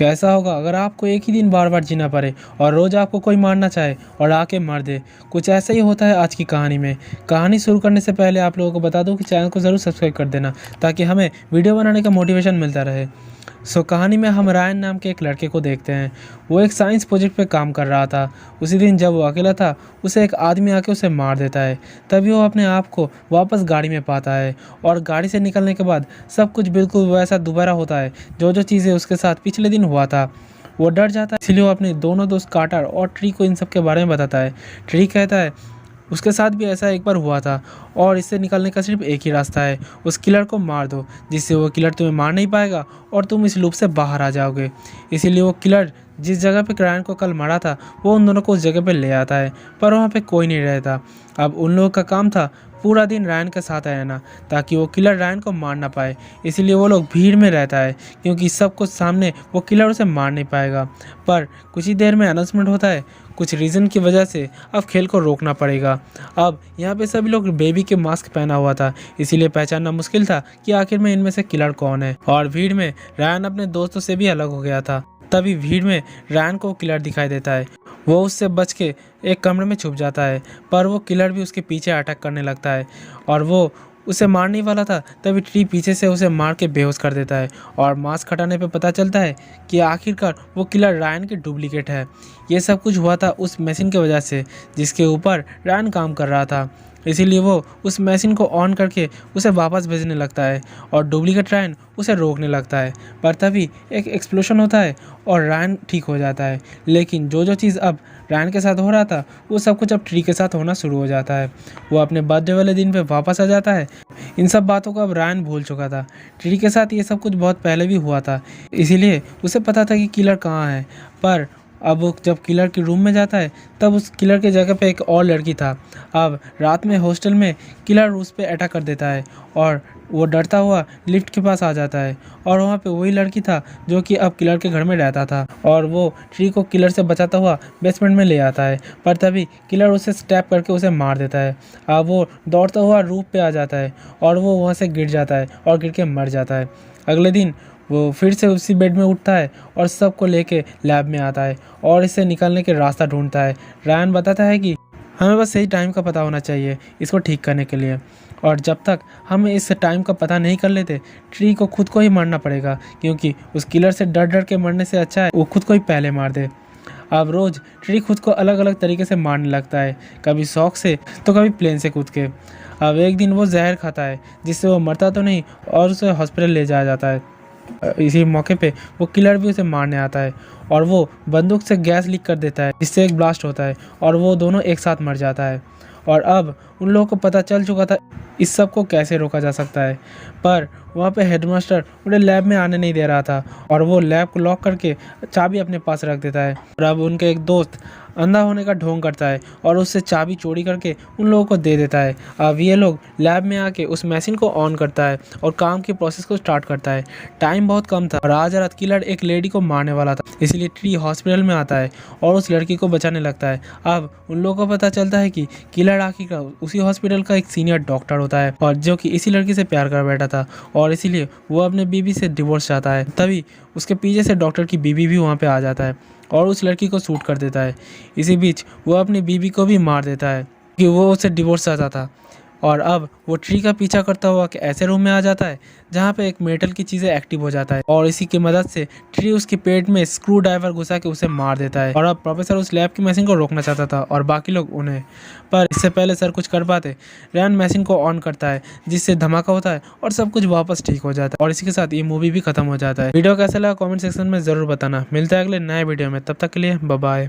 कैसा होगा अगर आपको एक ही दिन बार बार जीना पड़े और रोज़ आपको कोई मारना चाहे और आके मार दे। कुछ ऐसा ही होता है आज की कहानी में। कहानी शुरू करने से पहले आप लोगों को बता दूं कि चैनल को ज़रूर सब्सक्राइब कर देना ताकि हमें वीडियो बनाने का मोटिवेशन मिलता रहे। कहानी में हम रायन नाम के एक लड़के को देखते हैं। वो एक साइंस प्रोजेक्ट पे काम कर रहा था। उसी दिन जब वो अकेला था, उसे एक आदमी आके उसे मार देता है। तभी वो अपने आप को वापस गाड़ी में पाता है और गाड़ी से निकलने के बाद सब कुछ बिल्कुल वैसा दोबारा होता है जो चीज़ें उसके साथ पिछले दिन हुआ था। वो डर जाता है, इसलिए वो अपने दोनों दोस्त कार्टर और ट्री को इन सब के बारे में बताता है। ट्री कहता है उसके साथ भी ऐसा एक बार हुआ था और इससे निकलने का सिर्फ एक ही रास्ता है, उस किलर को मार दो, जिससे वो किलर तुम्हें मार नहीं पाएगा और तुम इस लूप से बाहर आ जाओगे। इसीलिए वो किलर जिस जगह पे रायन को कल मारा था, वो उन दोनों को उस जगह पे ले आता है, पर वहाँ पे कोई नहीं रहता। अब उन लोगों का काम था पूरा दिन रायन के साथ रहना ताकि वो किलर रायन को मार ना पाए। इसीलिए वो लोग भीड़ में रहता है क्योंकि सब कुछ सामने वो किलर उसे मार नहीं पाएगा। पर कुछ ही देर में अनाउंसमेंट होता है, कुछ रीज़न की वजह से अब खेल को रोकना पड़ेगा। अब यहाँ पे सभी लोग बेबी के मास्क पहना हुआ था, इसीलिए पहचानना मुश्किल था कि आखिर में इनमें से किलर कौन है। और भीड़ में रायन अपने दोस्तों से भी अलग हो गया था। तभी भीड़ में रायन को किलर दिखाई देता है। वो उससे बच के एक कमरे में छुप जाता है, पर वो किलर भी उसके पीछे अटैक करने लगता है और वो उसे मारने वाला था। तभी ट्री पीछे से उसे मार के बेहोश कर देता है और मास्क हटाने पे पता चलता है कि आखिरकार वो किलर रायन के डुप्लीकेट है। ये सब कुछ हुआ था उस मशीन की वजह से जिसके ऊपर रायन काम कर रहा था। इसीलिए वो उस मशीन को ऑन करके उसे वापस भेजने लगता है और डुप्लीकेट रायन उसे रोकने लगता है। पर तभी एक एक्सप्लोजन होता है और रायन ठीक हो जाता है। लेकिन जो चीज़ अब रायन के साथ हो रहा था, वो सब कुछ अब ट्री के साथ होना शुरू हो जाता है। वो अपने बर्थडे वाले दिन पे वापस आ जाता है। इन सब बातों को अब रायन भूल चुका था। ट्री के साथ ये सब कुछ बहुत पहले भी हुआ था, इसीलिए उसे पता था कि किलर कहाँ है। पर अब वो जब किलर के रूम में जाता है, तब उस किलर की जगह पे एक और लड़की था। अब रात में हॉस्टल में किलर उस पर अटैक कर देता है और वो डरता हुआ लिफ्ट के पास आ जाता है और वहाँ पे वही लड़की था जो कि अब किलर के घर में रहता था और वो ट्री को किलर से बचाता हुआ बेसमेंट में ले आता है। पर तभी किलर उसे स्टैप करके उसे मार देता है। अब वो दौड़ता हुआ रूफ पे आ जाता है और वो वहाँ से गिर जाता है और गिर के मर जाता है। अगले दिन वो फिर से उसी बेड में उठता है और सबको लेके लैब में आता है और इससे निकलने के रास्ता ढूंढता है। रायन बताता है कि हमें बस सही टाइम का पता होना चाहिए इसको ठीक करने के लिए, और जब तक हम इस टाइम का पता नहीं कर लेते, ट्री को खुद को ही मारना पड़ेगा क्योंकि उस किलर से डर डर के मरने से अच्छा है वो खुद को ही पहले मार दे। अब रोज़ ट्री खुद को अलग अलग तरीके से मारने लगता है, कभी शौक से तो कभी प्लेन से कूद के। अब एक दिन वो जहर खाता है जिससे वो मरता तो नहीं और उसे हॉस्पिटल ले जाया जाता है। इसी मौके पे वो किलर भी उसे मारने आता है और वो बंदूक से गैस लीक कर देता है जिससे एक ब्लास्ट होता है और वो दोनों एक साथ मर जाता है। और अब उन लोगों को पता चल चुका था इस सब को कैसे रोका जा सकता है, पर वहाँ पे हेडमास्टर उन्हें लैब में आने नहीं दे रहा था और वो लैब को लॉक करके चाबी अपने पास रख देता है। और अब उनके एक दोस्त अंधा होने का ढोंग करता है और उससे चाबी चोरी करके उन लोगों को दे देता है। अब ये लोग लैब में आके उस मशीन को ऑन करता है और काम की प्रोसेस को स्टार्ट करता है। टाइम बहुत कम था और आज रात किलर एक लेडी को मारने वाला था, इसलिए ट्री हॉस्पिटल में आता है और उस लड़की को बचाने लगता है। अब उन लोगों को पता चलता है कि किलर आखिर उसी हॉस्पिटल का एक सीनियर डॉक्टर होता है और जो कि इसी लड़की से प्यार कर बैठा था और इसीलिए वो अपने बीवी से डिवोर्स चाहता है। तभी उसके पीछे से डॉक्टर की बीवी भी वहाँ पे आ जाता है और उस लड़की को शूट कर देता है। इसी बीच वो अपनी बीवी को भी मार देता है कि वो उसे डिवोर्स चाहता था। और अब वो ट्री का पीछा करता हुआ कि ऐसे रूम में आ जाता है जहाँ पे एक मेटल की चीज़ें एक्टिव हो जाता है और इसी की मदद से ट्री उसके पेट में स्क्रू ड्राइवर घुसा के उसे मार देता है। और अब प्रोफेसर उस लैब की मशीन को रोकना चाहता था और बाकी लोग उन्हें, पर इससे पहले सर कुछ कर पाते। रायन मशीन को ऑन करता है जिससे धमाका होता है और सब कुछ वापस ठीक हो जाता है और इसी के साथ ये मूवी भी खत्म हो जाता है। वीडियो कैसा लगा कॉमेंट सेक्शन में ज़रूर बताना। मिलता है अगले नए वीडियो में, तब तक के लिए बाय बाय।